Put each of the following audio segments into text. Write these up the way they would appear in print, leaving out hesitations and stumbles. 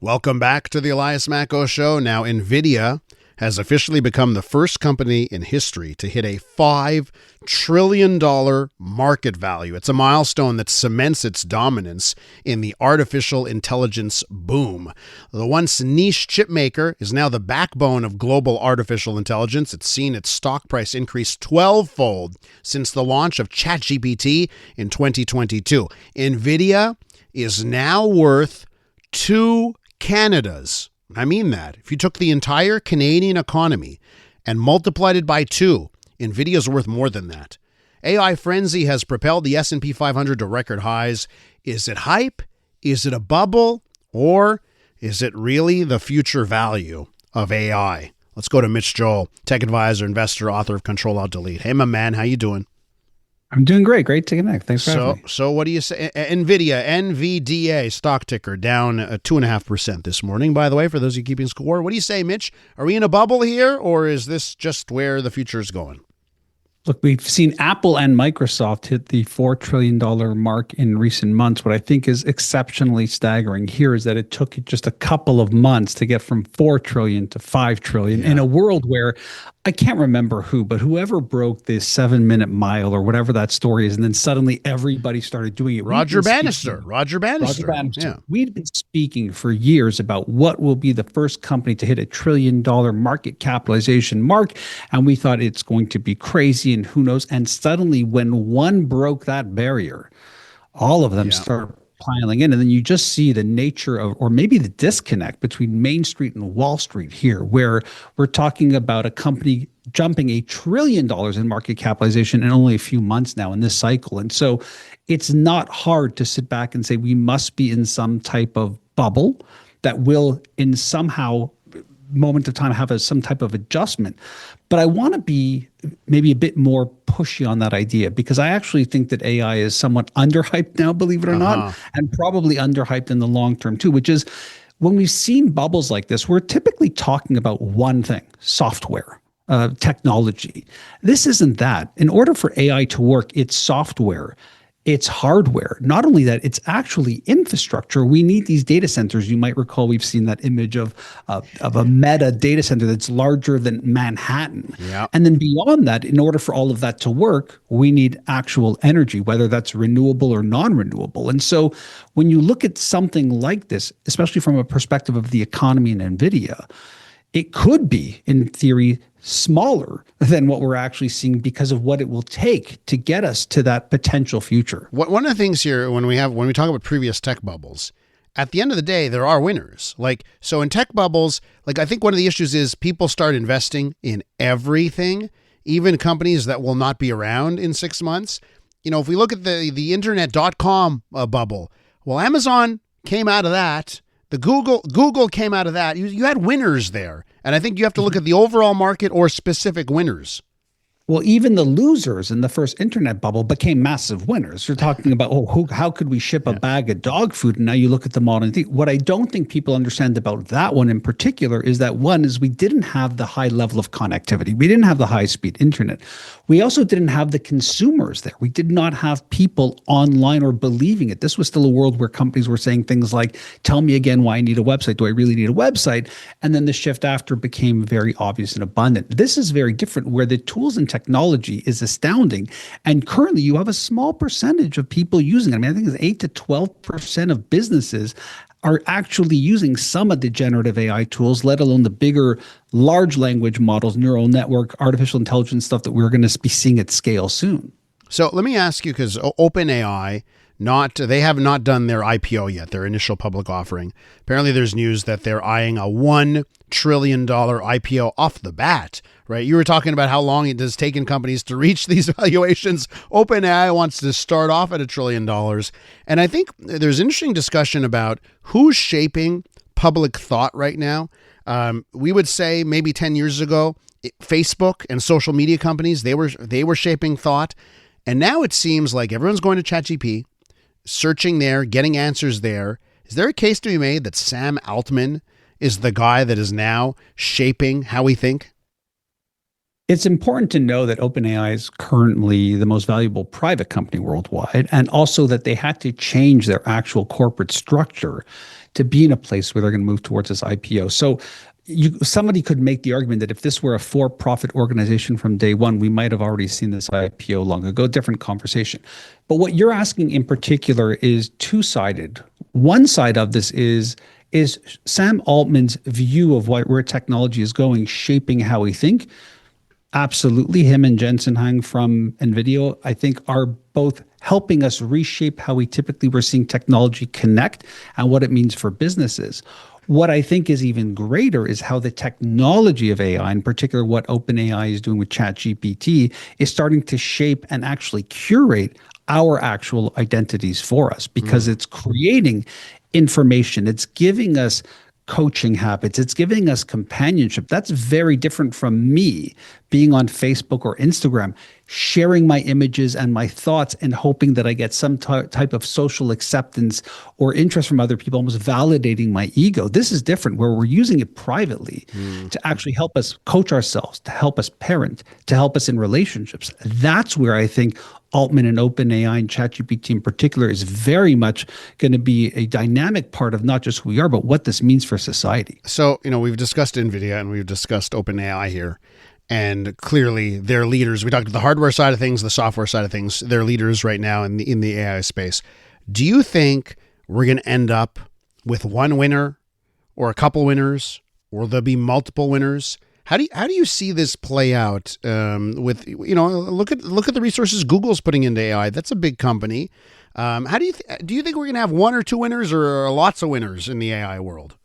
Welcome back to the Elias Macko Show. Now, Nvidia has officially become the first company in history to hit a $5 trillion market value. It's a milestone that cements its dominance in the artificial intelligence boom. The once niche chip maker is now the backbone of global artificial intelligence. It's seen its stock price increase 12-fold since the launch of ChatGPT in 2022. Nvidia is now worth two Canadas. I mean that. If you took the entire Canadian economy and multiplied it by 2, Nvidia's worth more than that. AI frenzy has propelled the S&P 500 to record highs. Is it hype? Is it a bubble? Or is it really the future value of AI? Let's go to Mitch, tech advisor, investor, author of Control Alt Delete. Hey, my man, how you doing? I'm doing great. Great to connect. Thanks for having me. So what do you say? Nvidia, NVDA, stock ticker, down 2.5% this morning, by the way, for those of you keeping score. What do you say, Mitch? Are we in a bubble here, or is this just where the future is going? Look, we've seen Apple and Microsoft hit the $4 trillion mark in recent months. What I think is exceptionally staggering here is that it took just a couple of months to get from 4 trillion to 5 trillion in a world where I can't remember who, but whoever broke the 7-minute mile or whatever that story is, and then suddenly everybody started doing it. Roger Bannister. Yeah. We'd been speaking for years about what will be the first company to hit $1 trillion market capitalization mark, and we thought it's going to be crazy and who knows. And suddenly when one broke that barrier, all of them start piling in. And then you just see the nature of, or maybe the disconnect between Main Street and Wall Street here, where we're talking about a company jumping $1 trillion in market capitalization in only a few months now in this cycle. And so it's not hard to sit back and say we must be in some type of bubble that will in somehow moment of time have some type of adjustment. But I want to be maybe a bit more pushy on that idea, because I actually think that AI is somewhat underhyped now, believe it or not, and probably underhyped in the long term too, which is when we've seen bubbles like this, we're typically talking about one thing: software, technology. This isn't that. In order for AI to work, it's software. It's hardware. Not only that, it's actually infrastructure. We need these data centers. You might recall we've seen that image of a meta data center that's larger than Manhattan. Yeah. And then beyond that, in order for all of that to work, we need actual energy, whether that's renewable or non-renewable. And so when you look at something like this, especially from a perspective of the economy and Nvidia, it could be, in theory, smaller than what we're actually seeing because of what it will take to get us to that potential future. One of the things here, when we talk about previous tech bubbles, at the end of the day, there are winners. So in tech bubbles, I think one of the issues is people start investing in everything, even companies that will not be around in 6 months. If we look at the internet.com bubble, well, Amazon came out of that. The Google came out of that. You had winners there. And I think you have to look at the overall market or specific winners. Well, even the losers in the first internet bubble became massive winners. You're talking about, how could we ship a bag of dog food? And now you look at the model and think, what I don't think people understand about that one in particular is that one is we didn't have the high level of connectivity. We didn't have the high speed internet. We also didn't have the consumers there. We did not have people online or believing it. This was still a world where companies were saying things like, tell me again why I need a website. Do I really need a website? And then the shift after became very obvious and abundant. This is very different, where the tools and technology is astounding. And currently you have a small percentage of people using it. I think it's 8 to 12% of businesses are actually using some of the generative AI tools, let alone the bigger large language models, neural network, artificial intelligence stuff that we're going to be seeing at scale soon. So let me ask you, because OpenAI, they have not done their IPO yet, their initial public offering. Apparently there's news that they're eyeing a $1 trillion IPO off the bat, right? You were talking about how long it has taken companies to reach these valuations. OpenAI wants to start off at $1 trillion. And I think there's interesting discussion about who's shaping public thought right now. We would say maybe 10 years ago, Facebook and social media companies, they were shaping thought. And now it seems like everyone's going to ChatGPT, searching there, getting answers there. Is there a case to be made that Sam Altman is the guy that is now shaping how we think? It's important to know that OpenAI is currently the most valuable private company worldwide, and also that they had to change their actual corporate structure to be in a place where they're going to move towards this IPO. So somebody could make the argument that if this were a for-profit organization from day one, we might have already seen this IPO long ago. Different conversation. But what you're asking in particular is two-sided. One side of this is Sam Altman's view of where technology is going shaping how we think? Absolutely. Him and Jensen Huang from Nvidia, I think, are both helping us reshape how we typically were seeing technology connect and what it means for businesses. What I think is even greater is how the technology of AI, in particular what OpenAI is doing with ChatGPT, is starting to shape and actually curate our actual identities for us, because it's creating information. It's giving us coaching habits. It's giving us companionship. That's very different from me being on Facebook or Instagram, sharing my images and my thoughts and hoping that I get some type of social acceptance or interest from other people, almost validating my ego. This is different, where we're using it privately to actually help us coach ourselves, to help us parent, to help us in relationships. That's where I think Altman and OpenAI and ChatGPT in particular is very much going to be a dynamic part of not just who we are, but what this means for society. So, we've discussed Nvidia and we've discussed OpenAI here, and clearly they're leaders. We talked about the hardware side of things, the software side of things. They're leaders right now in the AI space. Do you think we're going to end up with one winner or a couple winners, or there'll be multiple winners? How do you see this play out? With look at the resources Google's putting into AI. That's a big company. How do you think we're going to have one or two winners, or lots of winners in the AI world?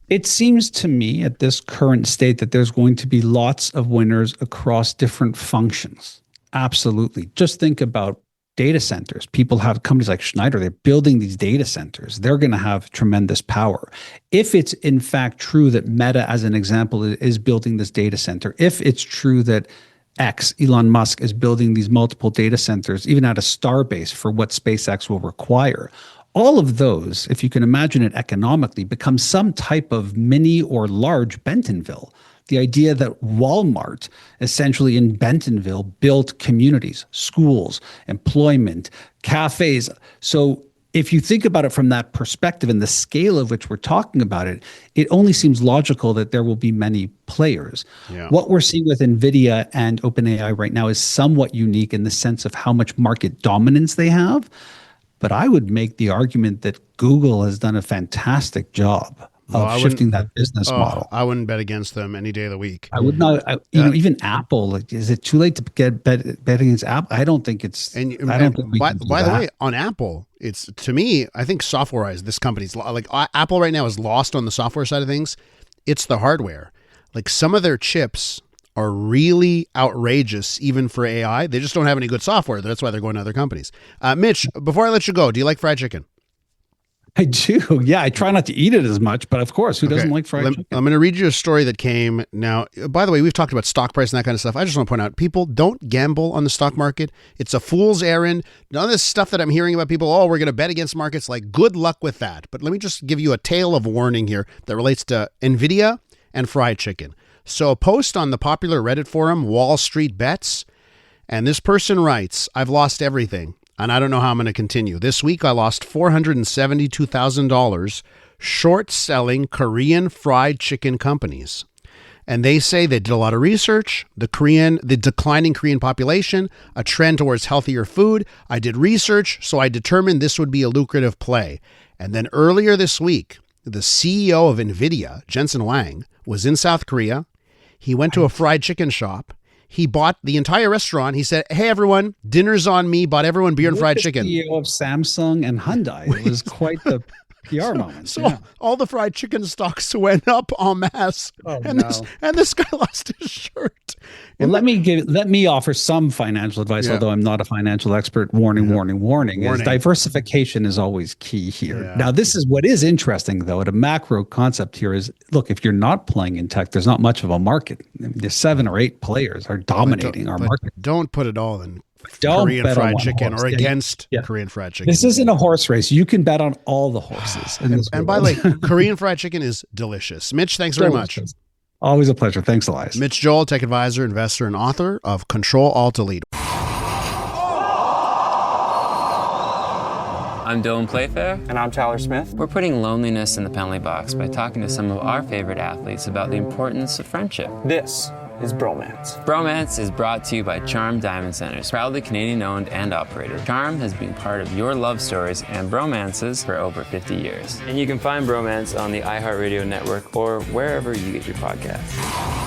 It seems to me at this current state that there's going to be lots of winners across different functions. Absolutely. Just think about data centers. People have companies like Schneider, they're building these data centers. They're going to have tremendous power. If it's in fact true that Meta, as an example, is building this data center, if it's true that Elon Musk is building these multiple data centers, even at a Starbase for what SpaceX will require, all of those, if you can imagine it economically, become some type of mini or large Bentonville. The idea that Walmart, essentially in Bentonville, built communities, schools, employment, cafes. So if you think about it from that perspective and the scale of which we're talking about it, it only seems logical that there will be many players. Yeah. What we're seeing with Nvidia and OpenAI right now is somewhat unique in the sense of how much market dominance they have. But I would make the argument that Google has done a fantastic job of shifting that business model. I wouldn't bet against them any day of the week. I would not. Even Apple. is it too late to get bet against Apple? I don't think it's. By the way, on Apple, it's, to me, I think software-wise, this company's like Apple right now is lost on the software side of things. It's the hardware. Like, some of their chips are really outrageous, even for AI. They just don't have any good software. That's why they're going to other companies. Mitch, before I let you go, do you like fried chicken? I do. Yeah, I try not to eat it as much, but of course, who doesn't like fried chicken? I'm going to read you a story that came. Now, by the way, we've talked about stock price and that kind of stuff. I just want to point out, people, don't gamble on the stock market. It's a fool's errand. None of this stuff that I'm hearing about people, we're going to bet against markets, like, good luck with that. But let me just give you a tale of warning here that relates to Nvidia and fried chicken. So a post on the popular Reddit forum, Wall Street Bets, and this person writes, "I've lost everything, and I don't know how I'm going to continue. This week, I lost $472,000 short selling Korean fried chicken companies." And they say they did a lot of research, the declining Korean population, a trend towards healthier food. I did research, so I determined this would be a lucrative play. And then earlier this week, the CEO of Nvidia, Jensen Huang, was in South Korea. He went to a fried chicken shop. He bought the entire restaurant. He said, "Hey, everyone, dinner's on me." Bought everyone beer and fried chicken. CEO of Samsung and Hyundai. It was quite the PR moment. So all the fried chicken stocks went up en masse. This guy lost his shirt. Well, let me offer some financial advice, although I'm not a financial expert. Warning. Is diversification is always key here. Yeah. Now, this is what is interesting, though, at a macro concept here is, look, if you're not playing in tech, there's not much of a market. There's 7 or 8 players are dominating our market. Don't put it all in Korean fried chicken or against Korean fried chicken. This isn't a horse race. You can bet on all the horses. And by the way, Korean fried chicken is delicious. Mitch, thanks very much. Always a pleasure. Thanks, Elias. Mitch Joel, tech advisor, investor, and author of Control Alt Delete. I'm Dylan Playfair. And I'm Tyler Smith. We're putting loneliness in the penalty box by talking to some of our favorite athletes about the importance of friendship. This is Bromance. Bromance is brought to you by Charm Diamond Centers, proudly Canadian-owned and operated. Charm has been part of your love stories and bromances for over 50 years. And you can find Bromance on the iHeartRadio network or wherever you get your podcasts.